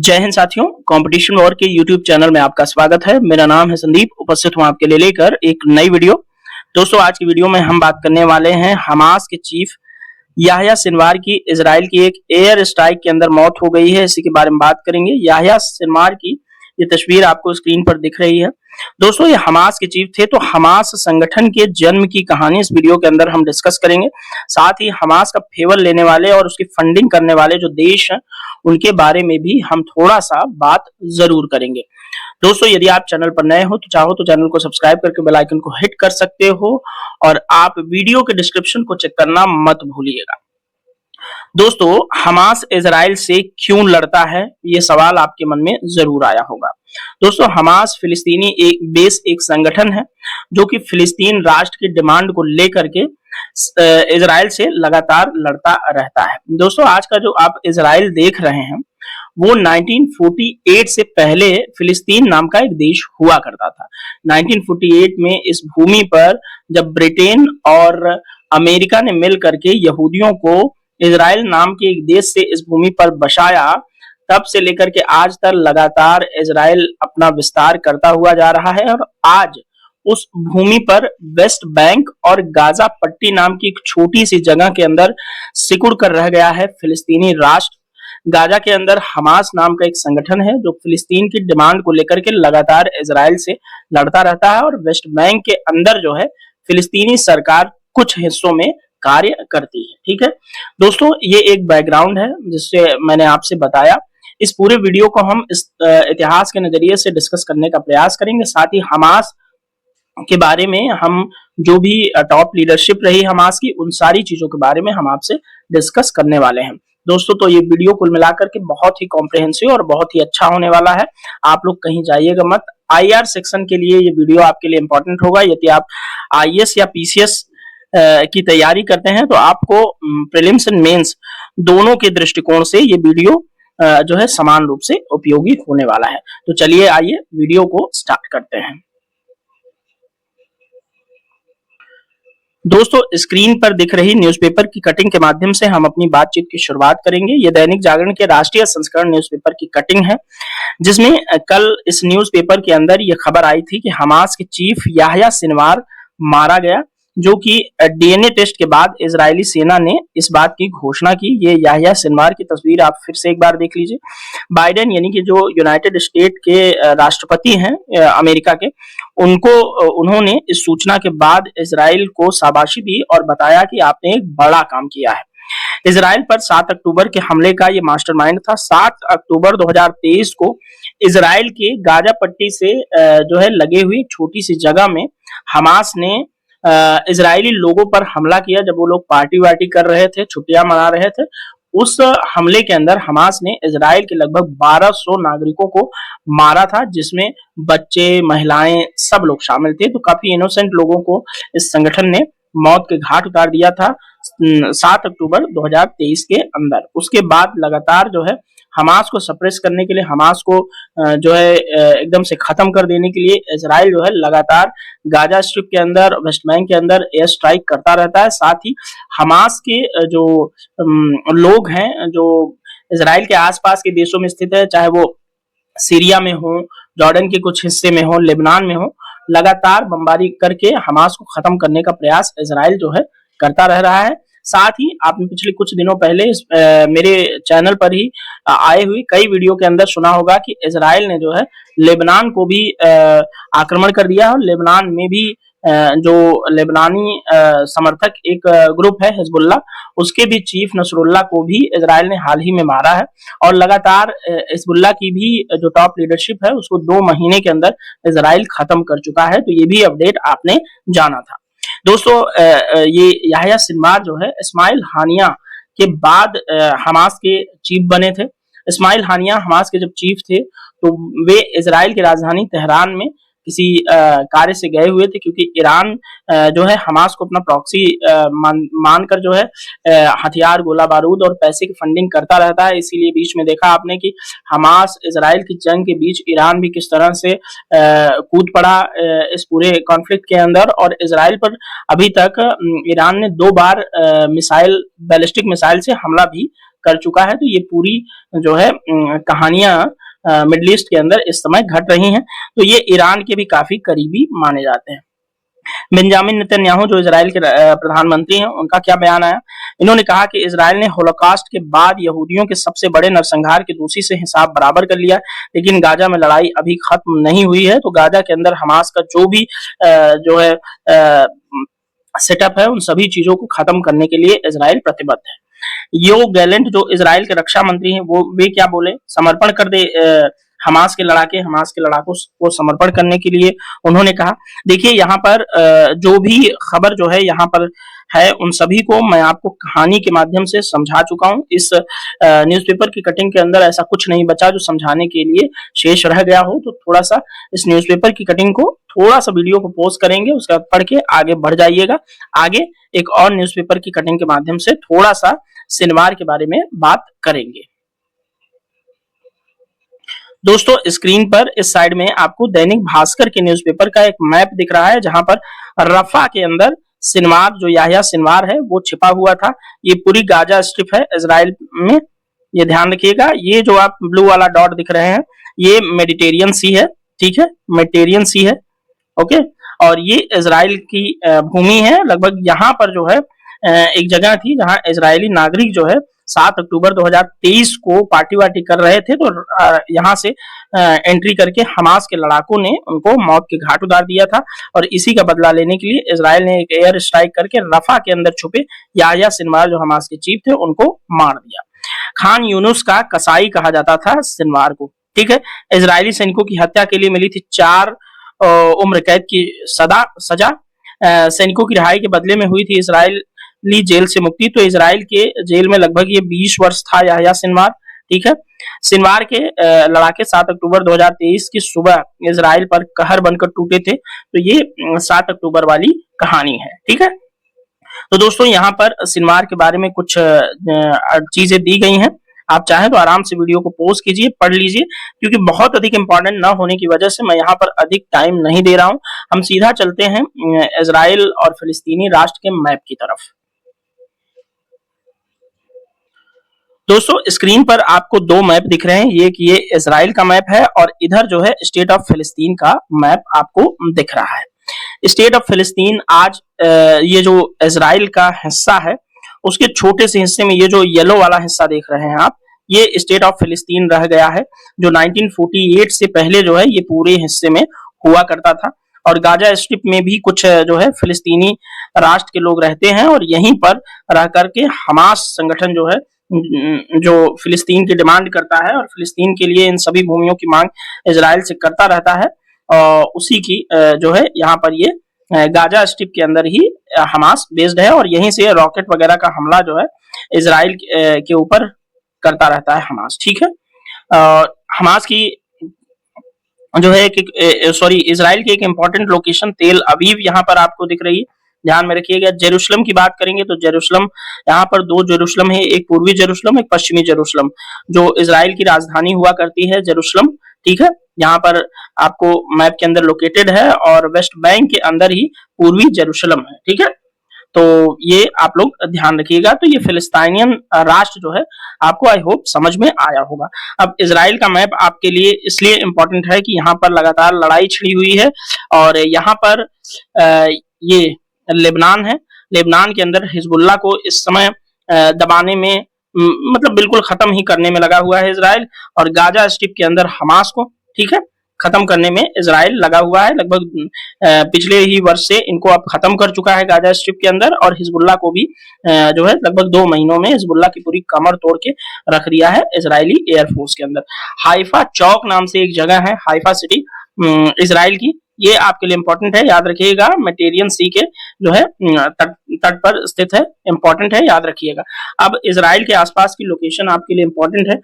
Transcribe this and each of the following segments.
जय हिंद साथियों, competition war के यूट्यूब चैनल में आपका स्वागत है। मेरा नाम है संदीप, उपस्थित हूं आपके लिए लेकर एक नई वीडियो। दोस्तों, आज की वीडियो में हम बात करने वाले हैं हमास के चीफ याह्या सिनवार की इजराइल की एक एयर स्ट्राइक के अंदर मौत हो गई है। इसी के बारे में बात करेंगे। याह्या सिनवार की ये तस्वीर आपको स्क्रीन पर दिख रही है। दोस्तों, ये हमास के चीफ थे, तो हमास संगठन के जन्म की कहानी इस वीडियो के अंदर हम डिस्कस करेंगे। साथ ही हमास का फेवर लेने वाले और उसकी फंडिंग करने वाले जो देश हैं उनके बारे में भी हम थोड़ा सा बात जरूर करेंगे। दोस्तों, यदि आप चैनल पर नए हो तो चाहो तो चैनल को सब्सक्राइब करके बेल आइकन को हिट कर सकते हो और आप वीडियो के डिस्क्रिप्शन को चेक करना मत भूलिएगा। दोस्तों, हमास इजराइल से क्यों लड़ता है, ये सवाल आपके मन में जरूर आया होगा। दोस्तों, हमास फिलिस्तीनी एक संगठन है जो कि फिलिस्तीन राष्ट्र की डिमांड को लेकर के इजराइल से लगातार लड़ता रहता है। दोस्तों, आज का जो आप इजराइल देख रहे हैं वो 1948 से पहले फिलिस्तीन नाम का एक देश हुआ करता था। 1948 में इस भूमि पर जब ब्रिटेन और अमेरिका ने मिल करके यहूदियों को इजराइल नाम के एक देश से इस भूमि पर बसाया, तब से लेकर के आज तक लगातार इजराइल अपना विस्तार करता हुआ जा रहा है और आज उस भूमि पर वेस्ट बैंक और गाजा पट्टी नाम की एक छोटी सी जगह के अंदर सिकुड़ कर रह गया है फिलिस्तीनी राष्ट्र। गाजा के अंदर हमास नाम का एक संगठन है जो फिलिस्तीन की डिमांड को लेकर के लगातार इजराइल से लड़ता रहता है और वेस्ट बैंक के अंदर जो है फिलिस्तीनी सरकार कुछ हिस्सों में कार्य करती है। ठीक है दोस्तों, ये एक बैकग्राउंड है जिससे मैंने आपसे बताया। इस पूरे वीडियो को हम इस इतिहास के नजरिए से डिस्कस करने का प्रयास करेंगे। साथ ही हमास के बारे में हम जो भी टॉप लीडरशिप रही हमास की, उन सारी चीजों के बारे में हम आपसे डिस्कस करने वाले हैं। दोस्तों, तो ये वीडियो कुल मिलाकर के बहुत ही कॉम्प्रिहेंसिव और बहुत ही अच्छा होने वाला है। आप लोग कहीं जाइएगा मत। आईआर सेक्शन के लिए ये वीडियो आपके लिए इंपॉर्टेंट होगा। यदि आप आईएएस या पीसीएस की तैयारी करते हैं तो आपको प्रीलिम्स एंड मेंस दोनों के दृष्टिकोण से ये वीडियो जो है समान रूप से उपयोगी होने वाला है। तो चलिए आइए वीडियो को स्टार्ट करते हैं। दोस्तों, स्क्रीन पर दिख रही न्यूज़पेपर की कटिंग के माध्यम से हम अपनी बातचीत की शुरुआत करेंगे। ये दैनिक जागरण के राष्ट्रीय संस्करण न्यूज़पेपर की कटिंग है, जिसमें कल इस न्यूज़पेपर के अंदर ये खबर आई थी कि हमास के चीफ याह्या सिनवार मारा गया, जो कि डीएनए टेस्ट के बाद इजरायली सेना ने इस बात की घोषणा की। ये याह्या सिनवार की तस्वीर आप फिर से एक बार देख लीजिए। बाइडेन यानी कि जो यूनाइटेड स्टेट के राष्ट्रपति हैं अमेरिका के, उन्होंने इस सूचना के बाद इजराइल को शाबाशी दी और बताया कि आपने एक बड़ा काम किया है। इजराइल पर 7 अक्टूबर के हमले का ये मास्टरमाइंड था। 7 अक्टूबर 2023 को इजराइल के गाजा पट्टी से जो है लगे हुई छोटी सी जगह में हमास ने इजरायली लोगों पर हमला किया। जब वो लोग पार्टी वार्टी कर रहे थे, छुट्टियां मना रहे थे, उस हमले के अंदर हमास ने इजराइल के लगभग 1200 नागरिकों को मारा था, जिसमें बच्चे, महिलाएं सब लोग शामिल थे। तो काफी इनोसेंट लोगों को इस संगठन ने मौत के घाट उतार दिया था 7 अक्टूबर 2023 के अंदर। उसके बाद लगातार जो है हमास को सप्रेस करने के लिए, हमास को जो है एकदम से खत्म कर देने के लिए इजराइल जो है लगातार गाजा स्ट्रिप के अंदर, वेस्ट बैंक के अंदर एयर स्ट्राइक करता रहता है। साथ ही हमास के जो लोग हैं, जो इजराइल के आसपास के देशों में स्थित है, चाहे वो सीरिया में हो, जॉर्डन के कुछ हिस्से में हो, लेबनान में हो, लगातार बमबारी करके हमास को खत्म करने का प्रयास इजराइल जो है करता रह रहा है। साथ ही आपने पिछले कुछ दिनों पहले मेरे चैनल पर ही आए हुए कई वीडियो के अंदर सुना होगा कि इजराइल ने जो है लेबनान को भी आक्रमण कर दिया और लेबनान में भी जो लेबनानी समर्थक एक ग्रुप है हिजबुल्लाह, उसके भी चीफ नसरुल्लाह को भी इजराइल ने हाल ही में मारा है। और लगातार हिजबुल्लाह की भी जो टॉप लीडरशिप है उसको 2 महीने के अंदर इजराइल खत्म कर चुका है। तो ये भी अपडेट आपने जाना था। दोस्तों, ये याह्या सिनवार जो है इस्माइल हानिया के बाद हमास के चीफ बने थे। इस्माइल हानिया हमास के जब चीफ थे तो वे इजराइल की राजधानी तेहरान में किसी कार्य से गए हुए थे, क्योंकि ईरान जो है हमास को अपना प्रॉक्सी मानकर जो है हथियार, गोला बारूद और पैसे की फंडिंग करता रहता है। इसीलिए बीच में देखा आपने कि हमास इजराइल की जंग के बीच ईरान भी किस तरह से कूद पड़ा इस पूरे कॉन्फ्लिक्ट के अंदर, और इजराइल पर अभी तक ईरान ने 2 बार बैलिस्टिक मिसाइल से हमला भी कर चुका है। तो ये पूरी जो है कहानियां मिडिल ईस्ट के अंदर इस समय घट रही हैं। तो ये ईरान के भी काफी करीबी माने जाते हैं। बेंजामिन नेतन्याहू जो इजराइल के प्रधानमंत्री हैं, उनका क्या बयान आया? इन्होंने कहा कि इजराइल ने होलोकॉस्ट के बाद यहूदियों के सबसे बड़े नरसंहार के दोषी से हिसाब बराबर कर लिया, लेकिन गाजा में लड़ाई अभी खत्म नहीं हुई है। तो गाजा के अंदर हमास का जो भी जो है सेटअप है, उन सभी चीजों को खत्म करने के लिए इजराइल प्रतिबद्ध है। योव गैलेंट जो इजराइल के रक्षा मंत्री हैं, वे क्या बोले? समर्पण कर दे हमास के लड़ाकों को समर्पण करने के लिए उन्होंने कहा। देखिए यहाँ पर जो भी खबर जो है यहाँ पर है, उन सभी को मैं आपको कहानी के माध्यम से समझा चुका हूँ। इस न्यूज़पेपर की कटिंग के अंदर ऐसा कुछ नहीं बचा जो समझाने के लिए शेष रह गया हो। तो थोड़ा सा इस न्यूज़पेपर की कटिंग को, थोड़ा सा वीडियो को पॉज करेंगे, उसके बाद पढ़ के आगे बढ़ जाइएगा। आगे एक और न्यूज़पेपर की कटिंग के माध्यम से थोड़ा सा सिनवार के बारे में बात करेंगे। दोस्तों स्क्रीन पर इस साइड में आपको दैनिक भास्कर के न्यूज़पेपर का एक मैप दिख रहा है, जहां पर रफा के अंदर सिनवार, जो याह्या सिनवार है, वो छिपा हुआ था। ये पूरी गाजा स्ट्रिप है इजराइल में, ये ध्यान रखिएगा। ये जो आप ब्लू वाला डॉट दिख रहे हैं, ये मेडिटेरियन सी है, ठीक है, मेडिटेरियन सी है, ओके। और ये इजराइल की भूमि है। लगभग यहाँ पर जो है एक जगह थी जहां इजरायली नागरिक जो है 7 अक्टूबर 2023 को पार्टी वार्टी कर रहे थे। तो यहाँ से एंट्री करके हमास के लड़ाकों ने उनको मौत के घाट उतार दिया था। और इसी का बदला लेने के लिए इजराइल ने एक एयर स्ट्राइक करके रफा के अंदर छुपे याह्या सिनवार जो हमास के चीफ थे, उनको मार दिया। खान यूनुस का कसाई कहा जाता था सिनवार को, ठीक है। इजरायली सैनिकों की हत्या के लिए मिली थी 4 उम्र कैद की सजा। सैनिकों की रिहाई के बदले में हुई थी इजरायली जेल से मुक्ति। तो इजराइल के जेल में लगभग ये 20 वर्ष था याह्या सिनवार, ठीक है। सिनवार के लड़ाके 7 अक्टूबर 2023 की सुबह इजराइल पर कहर बनकर टूटे थे। तो ये 7 अक्टूबर वाली कहानी है, ठीक है। तो दोस्तों यहाँ पर सिनवार के बारे में कुछ चीजें दी गई हैं। आप चाहें तो आराम से वीडियो को पॉज कीजिए, पढ़ लीजिए, क्योंकि बहुत अधिक इंपॉर्टेंट ना होने की वजह से मैं यहाँ पर अधिक टाइम नहीं दे रहा हूँ। हम सीधा चलते हैं इजराइल और फिलिस्तीनी राष्ट्र के मैप की तरफ। दोस्तों स्क्रीन पर आपको 2 मैप दिख रहे हैं, ये इजराइल का मैप है और इधर जो है स्टेट ऑफ फिलिस्तीन का मैप आपको दिख रहा है। स्टेट ऑफ फिलिस्तीन आज ये जो इजराइल का हिस्सा है, उसके छोटे से हिस्से में ये जो येलो वाला हिस्सा देख रहे हैं आप, ये स्टेट ऑफ फिलिस्तीन रह गया है, जो 1948 से पहले जो है ये पूरे हिस्से में हुआ करता था। और गाजा स्ट्रिप में भी कुछ जो है फिलिस्तीनी राष्ट्र के लोग रहते हैं और यहीं पर रह करके हमास संगठन जो है, जो फिलिस्तीन की डिमांड करता है और फिलिस्तीन के लिए इन सभी भूमियों की मांग इजराइल से करता रहता है, और उसी की जो है यहाँ पर ये गाजा स्ट्रिप के अंदर ही हमास बेस्ड है और यहीं से रॉकेट वगैरह का हमला जो है इजराइल के ऊपर करता रहता है हमास, ठीक है। हमास की जो है इजराइल की एक इंपॉर्टेंट लोकेशन तेल अवीव यहाँ पर आपको दिख रही है, ध्यान में रखिएगा। जेरूशलम की बात करेंगे तो जेरूशलम, यहाँ पर 2 जेरूशलम है, एक पूर्वी जेरूशलम, एक पश्चिमी जेरूशलम। जो इजराइल की राजधानी हुआ करती है जेरूशलम, ठीक है, यहाँ पर आपको मैप के अंदर लोकेटेड है और वेस्ट बैंक के अंदर ही पूर्वी जेरूशलम है, ठीक है। तो ये आप लोग ध्यान रखिएगा। तो ये फिलिस्तीनियन राष्ट्र जो है आपको आई होप समझ में आया होगा। अब इजराइल का मैप आपके लिए इसलिए इंपॉर्टेंट है कि यहाँ पर लगातार लड़ाई छिड़ी हुई है और यहाँ पर ये लेबनान है। लेबनान के अंदर हिजबुल्लाह को इस समय दबाने में, मतलब बिल्कुल खत्म ही करने में लगा हुआ है इजराइल, और गाजा स्ट्रिप के अंदर हमास को, ठीक है, खत्म करने में इजराइल लगा हुआ है। लगभग पिछले ही वर्ष से इनको अब खत्म कर चुका है गाजा स्ट्रिप के अंदर, और हिजबुल्लाह को भी जो है लगभग 2 महीनों में हिजबुल्लाह की पूरी कमर तोड़ के रख दिया है इजरायली एयरफोर्स के अंदर। हाइफा चौक नाम से एक जगह है, हाइफा सिटी इजराइल की, ये आपके लिए इंपॉर्टेंट है, याद रखिएगा। मेडिटेरियन सी के जो है तट पर स्थित है, इंपॉर्टेंट है, याद रखिएगा। अब इजराइल के आसपास की लोकेशन आपके लिए इंपॉर्टेंट है।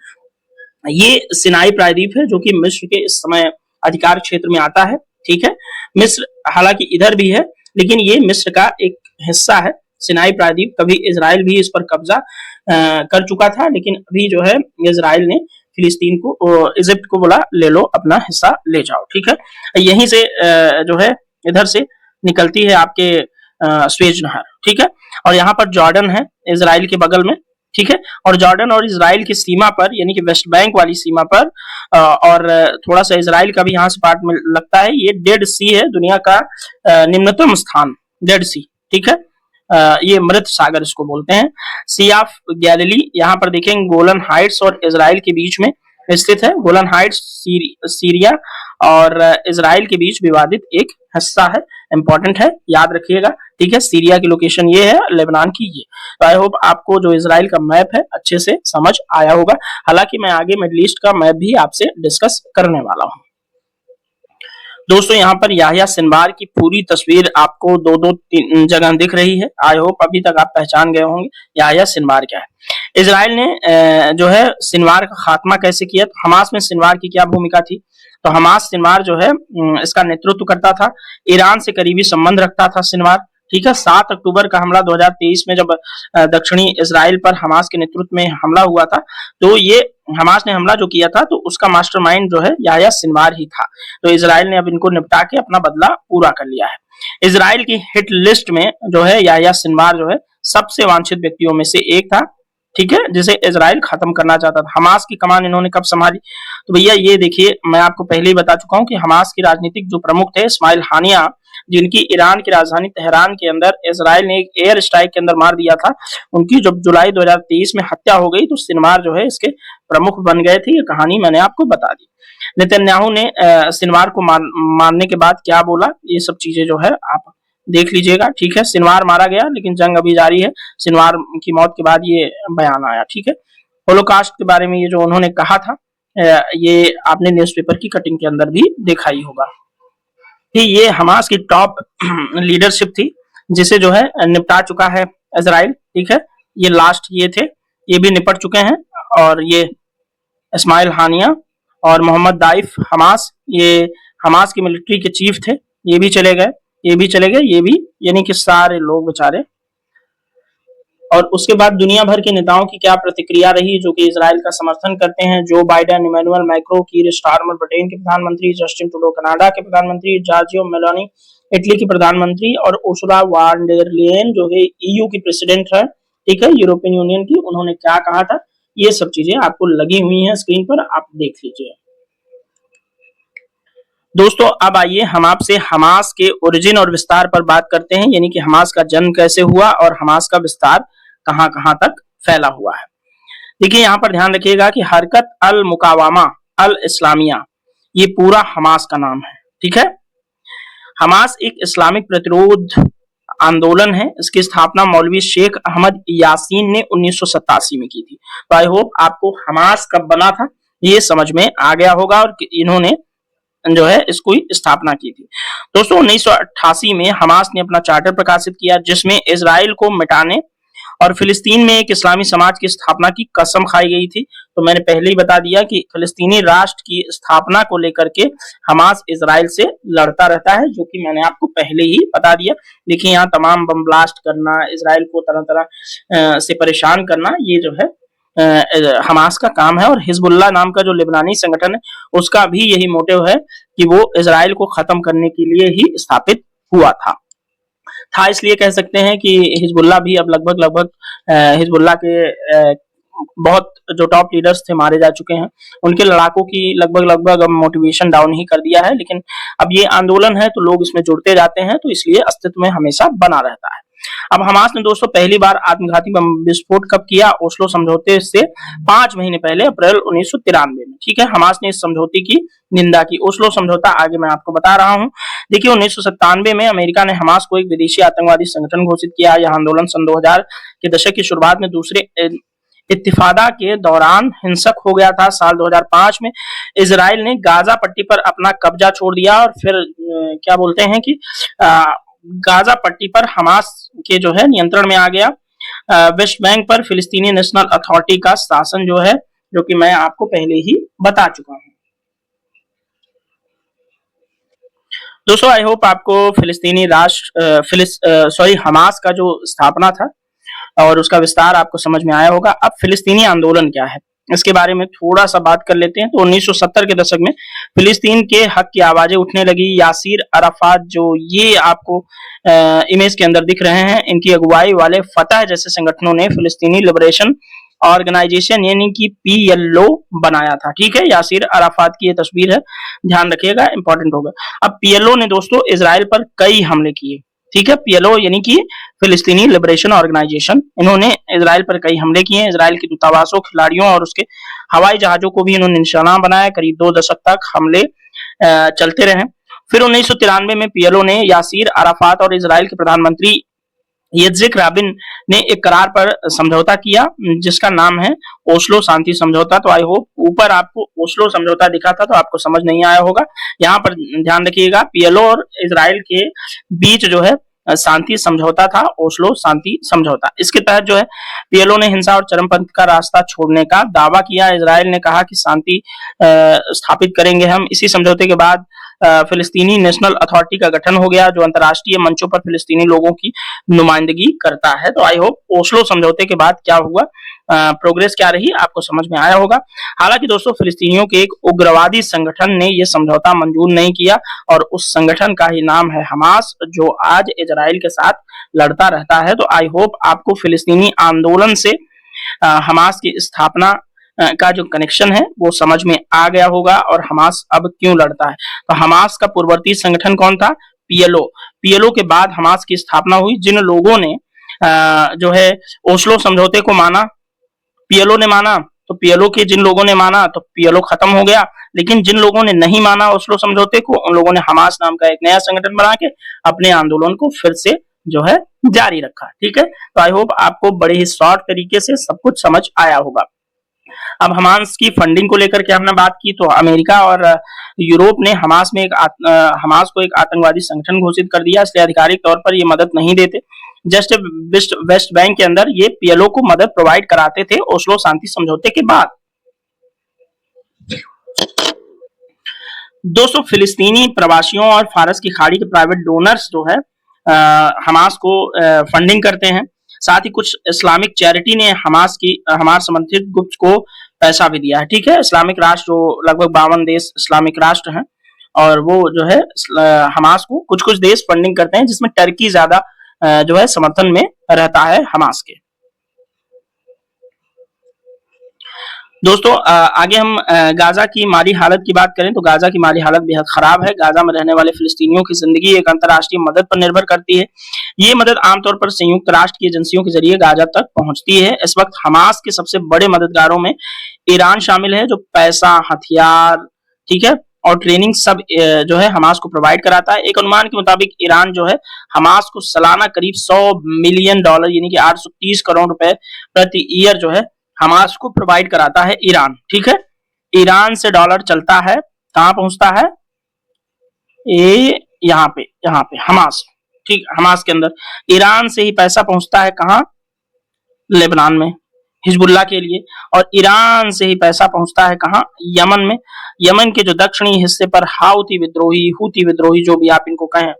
ये सिनाई प्रायद्वीप है जो कि मिस्र के इस समय अधिकार क्षेत्र में आता है, ठीक है। मिस्र हालांकि इधर भी है, लेकिन ये मिस्र का एक हिस्सा है सिनाई प्रायद्वीप। कभी इजराइल भी इस पर कब्जा कर चुका था, लेकिन अभी जो है इजराइल ने फिलिस्तीन को, इजिप्ट को बोला ले लो, अपना हिस्सा ले जाओ, ठीक है। यहीं से जो है इधर से निकलती है आपके स्वेज नहर, ठीक है। और यहाँ पर जॉर्डन है इजराइल के बगल में, ठीक है। और जॉर्डन और इजराइल की सीमा पर यानी कि वेस्ट बैंक वाली सीमा पर और थोड़ा सा इजराइल का भी यहाँ से पार्ट में लगता है, ये डेड सी है, दुनिया का निम्नतम स्थान, डेड सी, ठीक है। ये मृत सागर इसको बोलते हैं। सी ऑफ गैलिली, यहाँ पर देखेंगे गोलन हाइट्स और इजराइल के बीच में स्थित है। गोलन हाइट्स सीरिया और इजराइल के बीच विवादित एक हिस्सा है, इंपॉर्टेंट है, याद रखिएगा, ठीक है। सीरिया की लोकेशन ये है, लेबनान की ये। तो आई होप आपको जो इजराइल का मैप है अच्छे से समझ आया होगा। हालांकि मैं आगे मिडिल ईस्ट का मैप भी आपसे डिस्कस करने वाला हूँ। दोस्तों यहाँ पर याह्या सिनवार की पूरी तस्वीर आपको दो तीन जगह दिख रही है। आई होप अभी तक आप पहचान गए होंगे याह्या सिनवार क्या है। इजराइल ने जो है सिनवार का खात्मा कैसे किया, तो हमास में सिनवार की क्या भूमिका थी। तो हमास सिनवार जो है इसका नेतृत्व करता था, ईरान से करीबी संबंध रखता था सिनवार, ठीक है। 7 अक्टूबर का हमला 2023 में जब दक्षिणी इजराइल पर हमास के नेतृत्व में हमला हुआ था, तो ये हमास ने हमला जो किया था तो उसका मास्टरमाइंड जो है याह्या सिनवार ही था। तो इजराइल ने अब इनको निपटा के अपना बदला पूरा कर लिया है। इजराइल की हिट लिस्ट में जो है याह्या सिनवार जो है सबसे वांछित व्यक्तियों में से एक था, ठीक है, जिसे इजराइल खत्म करना चाहता था। हमास की कमान इन्होंने कब संभाली, तो भैया ये देखिए, मैं आपको पहले ही बता चुका हूं कि हमास की राजनीतिक जो प्रमुख थे इस्माइल हानिया, जिनकी ईरान की राजधानी तेहरान के अंदर इजराइल ने एक एयर स्ट्राइक के अंदर मार दिया था, उनकी जब जुलाई 2023 में हत्या हो गई तो सिनवार जो है इसके प्रमुख बन गए थे। ये कहानी मैंने आपको बता दी। नेतन्याहू ने सिनवार को मारने के बाद क्या बोला, ये सब चीजें जो है आप देख लीजिएगा, ठीक है। सिनवार मारा गया लेकिन जंग अभी जारी है। सिनवार की मौत के बाद ये बयान आया, ठीक है। होलोकास्ट के बारे में ये जो उन्होंने कहा था, ये आपने न्यूज़पेपर की कटिंग के अंदर भी देखा ही होगा। ये हमास की टॉप लीडरशिप थी जिसे जो है निपटा चुका है इजराइल, ठीक है। ये लास्ट ये थे, ये भी निपट चुके हैं। और ये इस्माइल हानिया और मोहम्मद दाइफ हमास, ये हमास की मिलिट्री के चीफ थे, ये भी चले गए, ये भी चले गए, ये भी, यानी कि सारे लोग बेचारे। और उसके बाद दुनिया भर के नेताओं की क्या प्रतिक्रिया रही जो कि इजराइल का समर्थन करते हैं। जो बाइडेन, इमैनुअल मैक्रो, कीर स्टारमर ब्रिटेन के प्रधानमंत्री, जस्टिन ट्रूडो कनाडा के प्रधानमंत्री, जॉर्जिया मेलोनी इटली की प्रधानमंत्री और उर्सुला वॉन डेर लेयन जो है ईयू की प्रेसिडेंट है, ठीक है, यूरोपियन यूनियन की, उन्होंने क्या कहा था, ये सब चीजें आपको लगी हुई हैं स्क्रीन पर, आप देख लीजिए। दोस्तों अब आइए हम आपसे हमास के ओरिजिन और विस्तार पर बात करते हैं, यानी कि हमास का जन्म कैसे हुआ और हमास का विस्तार कहां कहां तक फैला हुआ है। देखिए यहाँ पर ध्यान रखिएगा कि हरकत अल मुकावामा अल इस्लामिया, ये पूरा हमास का नाम है, ठीक है। हमास एक इस्लामिक प्रतिरोध आंदोलन है। इसकी स्थापना मौलवी शेख अहमद यासीन ने 1987 में की थी। तो आई होप आपको हमास कब बना था ये समझ में आ गया होगा और इन्होंने जो है इसको स्थापना की थी। दोस्तों 1988 में हमास ने अपना चार्टर प्रकाशित किया जिसमें इजराइल को मिटाने और फिलिस्तीन में एक इस्लामी समाज की स्थापना की कसम खाई गई थी। तो मैंने पहले ही बता दिया कि फिलिस्तीनी राष्ट्र की स्थापना को लेकर के हमास इजराइल से लड़ता रहता है, जो कि मैंने आपको पहले ही बता दिया। देखिए यहाँ तमाम बम ब्लास्ट करना, इजराइल को तरह तरह से परेशान करना, ये जो है हमास का काम है। और हिजबुल्लाह नाम का जो लेबनानी संगठन है उसका भी यही मोटिव है कि वो इजराइल को खत्म करने के लिए ही स्थापित हुआ था। इसलिए कह सकते हैं कि हिजबुल्लाह भी अब लगभग हिजबुल्लाह के बहुत जो टॉप लीडर्स थे मारे जा चुके हैं, उनके लड़ाकों की लगभग अब मोटिवेशन डाउन ही कर दिया है। लेकिन अब ये आंदोलन है तो लोग इसमें जुड़ते जाते हैं, तो इसलिए अस्तित्व में हमेशा बना रहता है। अब हमास ने दोस्तों पहली बार आत्मघाती बम विस्फोट कब किया, ओस्लो समझौते से 5 महीने पहले, अप्रैल 1993 में, ठीक है। हमास ने इस समझौते की निंदा की। ओस्लो समझौता आगे मैं आपको बता रहा हूं। देखिए 1997 में अमेरिका ने हमास को एक विदेशी आतंकवादी संगठन घोषित किया। यह आंदोलन सन 2000 के दशक की शुरुआत में दूसरे इत्तिफादा के दौरान हिंसक हो गया था। साल 2005 में इजराइल ने गाजा पट्टी पर अपना कब्जा छोड़ दिया और फिर क्या बोलते हैं कि गाजा पट्टी पर हमास के जो है नियंत्रण में आ गया। वेस्ट बैंक पर फिलिस्तीनी नेशनल अथॉरिटी का शासन जो है, जो कि मैं आपको पहले ही बता चुका हूं। दोस्तों आई होप आपको फिलिस्तीनी राष्ट्र हमास का जो स्थापना था और उसका विस्तार आपको समझ में आया होगा। अब फिलिस्तीनी आंदोलन क्या है इसके बारे में थोड़ा सा बात कर लेते हैं। तो 1970 के दशक में फिलिस्तीन के हक की आवाजें उठने लगी। यासीर अराफात जो ये आपको इमेज के अंदर दिख रहे हैं, इनकी अगुवाई वाले फतह जैसे संगठनों ने फिलिस्तीनी लिबरेशन ऑर्गेनाइजेशन यानी कि पीएलओ बनाया था। ठीक है, यासिर अराफात की ये तस्वीर है, ध्यान रखिएगा, इंपॉर्टेंट होगा। अब पीएलओ ने दोस्तों इजराइल पर कई हमले किए। ठीक है, पीएलओ यानी कि फिलिस्तीनी लिबरेशन ऑर्गेनाइजेशन, इन्होंने इजराइल पर कई हमले किए। इजराइल के दूतावासों, खिलाड़ियों और उसके हवाई जहाजों को भी इन्होंने निशाना बनाया। करीब 2 दशक तक हमले चलते रहे। फिर 1993 में पीएलओ ने यासिर अराफात और इजराइल के प्रधानमंत्री यित्ज़हाक राबिन ने एक करार पर समझौता किया, जिसका नाम है ओस्लो शांति समझौता। तो आई होप ऊपर आपको ओस्लो समझौता दिखा था, तो आपको समझ नहीं आया होगा। यहाँ पर ध्यान रखिएगा, पीएलओ और इजराइल के बीच जो है शांति समझौता था, ओस्लो शांति समझौता। इसके तहत जो है पीएलओ ने हिंसा और चरमपंथ का रास्ता छोड़ने का दावा किया। इजराइल ने कहा कि शांति स्थापित करेंगे हम। इसी समझौते के बाद फिलिस्तीनी नेशनल अथॉरिटी का गठन हो गया, जो अंतर्राष्ट्रीय मंचों पर फिलिस्तीनी लोगों की नुमाइंदगी करता है। तो आई होप ओस्लो समझौते के बाद क्या हुआ, प्रोग्रेस क्या रही, आपको समझ में आया होगा। हालांकि दोस्तों फिलिस्तीनियों के एक उग्रवादी संगठन ने यह समझौता मंजूर नहीं किया, और उस संगठन का ही नाम है हमास, जो आज इजराइल के साथ लड़ता रहता है। तो आई होप आपको फिलिस्तीनी आंदोलन से हमास की स्थापना का जो कनेक्शन है वो समझ में आ गया होगा, और हमास अब क्यों लड़ता है। तो हमास का पूर्ववर्ती संगठन कौन था? पीएलओ। पीएलओ के बाद हमास की स्थापना हुई। जिन लोगों ने जो है ओस्लो समझौते को माना, पीएलओ ने माना, तो पीएलओ के जिन लोगों ने माना तो पीएलओ खत्म हो गया। लेकिन जिन लोगों ने नहीं माना ओस्लो समझौते को, उन लोगों ने हमास नाम का एक नया संगठन बना के अपने आंदोलन को फिर से जो है जारी रखा। ठीक है, तो आई होप आपको बड़े ही शॉर्ट तरीके से सब कुछ समझ आया होगा। अब हमास की फंडिंग को लेकर के हमने बात की, तो अमेरिका और यूरोप ने हमास को एक आतंकवादी संगठन घोषित कर दिया, इसलिए आधिकारिक तौर पर ये मदद नहीं देते। जस्ट वेस्ट बैंक के अंदर ये पीएलओ को मदद प्रोवाइड कराते थे ओस्लो शांति समझौते के बाद। दोस्तों फिलिस्तीनी प्रवासियों और फारस की खाड़ी के प्राइवेट डोनर्स जो है हमास को फंडिंग करते हैं। साथ ही कुछ इस्लामिक चैरिटी ने हमास समर्थित ग्रुप्स को पैसा भी दिया है। ठीक है, इस्लामिक राष्ट्र जो लगभग 52 देश इस्लामिक राष्ट्र हैं, और वो जो है हमास को कुछ कुछ देश फंडिंग करते हैं, जिसमें टर्की ज्यादा जो है समर्थन में रहता है हमास के। दोस्तों आगे हम गाजा की माली हालत की बात करें, तो गाजा की माली हालत बेहद खराब है। गाजा में रहने वाले फिलिस्तीनियों की जिंदगी एक अंतर्राष्ट्रीय मदद पर निर्भर करती है। ये मदद आमतौर पर संयुक्त राष्ट्र की एजेंसियों के जरिए गाजा तक पहुंचती है। इस वक्त हमास के सबसे बड़े मददगारों में ईरान शामिल है, जो पैसा, हथियार, ठीक है, और ट्रेनिंग सब जो है हमास को प्रोवाइड कराता है। एक अनुमान के मुताबिक ईरान जो है हमास को सालाना करीब $100 मिलियन यानी कि 830 करोड़ रुपए प्रति ईयर जो है हमास को प्रोवाइड कराता है ईरान। ठीक है, ईरान से डॉलर चलता है, कहां पहुंचता है? यहाँ पे हमास। ठीक, हमास के अंदर ईरान से ही पैसा पहुंचता है, कहां? लेबनान में हिजबुल्लाह के लिए। और ईरान से ही पैसा पहुंचता है कहां? यमन में। यमन के जो दक्षिणी हिस्से पर हूती विद्रोही जो भी आप इनको कहें,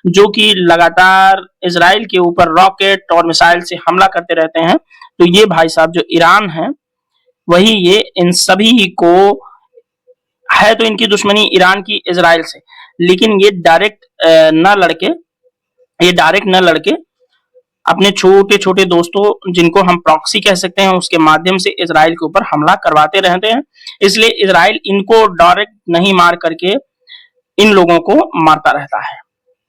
जो कि लगातार इजराइल के ऊपर रॉकेट और मिसाइल से हमला करते रहते हैं, तो ये भाई साहब जो ईरान है, वही ये इन सभी को है। तो इनकी दुश्मनी ईरान की इजराइल से, लेकिन ये डायरेक्ट न लड़के अपने छोटे छोटे दोस्तों, जिनको हम प्रॉक्सी कह सकते हैं, उसके माध्यम से इजराइल के ऊपर हमला करवाते रहते हैं। इसलिए इजराइल इनको डायरेक्ट नहीं मार करके इन लोगों को मारता रहता है।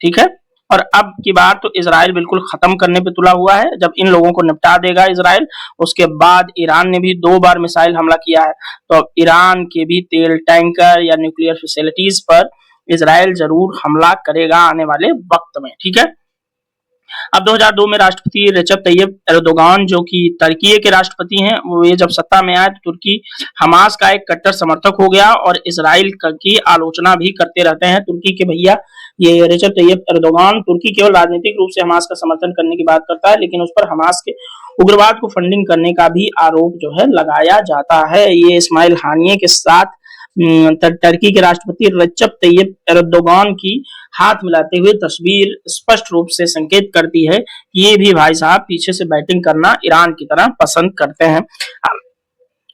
ठीक है, और अब की बार तो इजराइल बिल्कुल खत्म करने पे तुला हुआ है। जब इन लोगों को निपटा देगा इजराइल, उसके बाद ईरान ने भी 2 बार मिसाइल हमला किया है, तो अब ईरान के भी तेल टैंकर या न्यूक्लियर फैसिलिटीज पर इजराइल जरूर हमला करेगा आने वाले वक्त में। ठीक है, अब 2002 में राष्ट्रपति रेचेप तैयब एर्दोगान, जो कि तुर्की के राष्ट्रपति हैं, वो ये जब सत्ता में आए तो तुर्की हमास का एक कट्टर समर्थक हो गया और इजराइल की आलोचना भी करते रहते हैं। तुर्की के भैया ये रेचेप तैयब एर्दोगान तुर्की केवल राजनीतिक रूप से हमास का समर्थन करने की बात करता है, लेकिन उस पर हमास के उग्रवाद को फंडिंग करने का भी आरोप जो है लगाया जाता है। ये इस्माइल हानिये के साथ तुर्की के राष्ट्रपति रेचेप तैयब एर्दोगान की हाथ मिलाते हुए तस्वीर स्पष्ट रूप से संकेत करती है कि ये भी भाई साहब पीछे से बैटिंग करना ईरान की तरह पसंद करते हैं।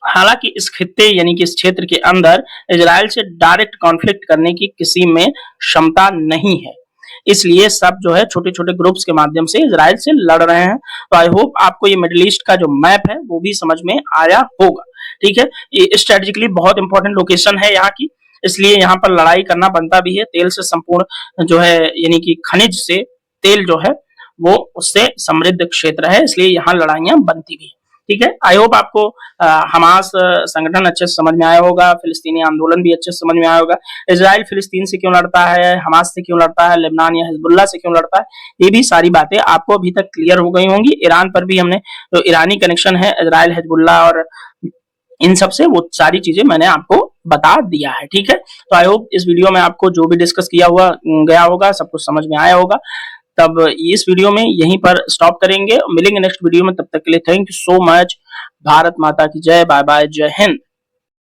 हालांकि इस खित्ते यानी कि इस क्षेत्र के अंदर इजराइल से डायरेक्ट कॉन्फ्लिक्ट करने की किसी में क्षमता नहीं है। इसलिए सब जो है छोटे छोटे ग्रुप्स के माध्यम से इजराइल से लड़ रहे हैं। तो आई होप आपको ये मिडिल ईस्ट का जो मैप है वो भी समझ में आया होगा। ठीक है, ये स्ट्रेटेजिकली बहुत इंपॉर्टेंट लोकेशन है यहाँ की, इसलिए यहाँ पर लड़ाई करना बनता भी है। तेल से संपूर्ण जो है यानी कि खनिज से तेल जो है वो उससे समृद्ध क्षेत्र है, इसलिए यहाँ लड़ाइयां बनती भी है। ठीक है, आई होप आपको हमास संगठन अच्छे से समझ में आया होगा, फिलिस्तीनी आंदोलन भी अच्छे से समझ में आया होगा, इजराइल फिलिस्तीन से क्यों लड़ता है, हमास से क्यों लड़ता है, लेबनान या हिजबुल्लाह से क्यों लड़ता है, ये भी सारी बातें आपको अभी तक क्लियर हो गई होंगी। ईरान पर भी हमने जो ईरानी कनेक्शन है इजराइल हिजबुल्लाह और इन सब से, वो सारी चीजें मैंने आपको बता दिया है। ठीक है, तो आई होप इस वीडियो में आपको जो भी डिस्कस किया हुआ गया होगा सब कुछ समझ में आया होगा। तब इस वीडियो में यहीं पर स्टॉप करेंगे, मिलेंगे नेक्स्ट वीडियो में, तब तक के लिए thank you so much. Bharat माता की जय, बाय बाय, जय हिंद।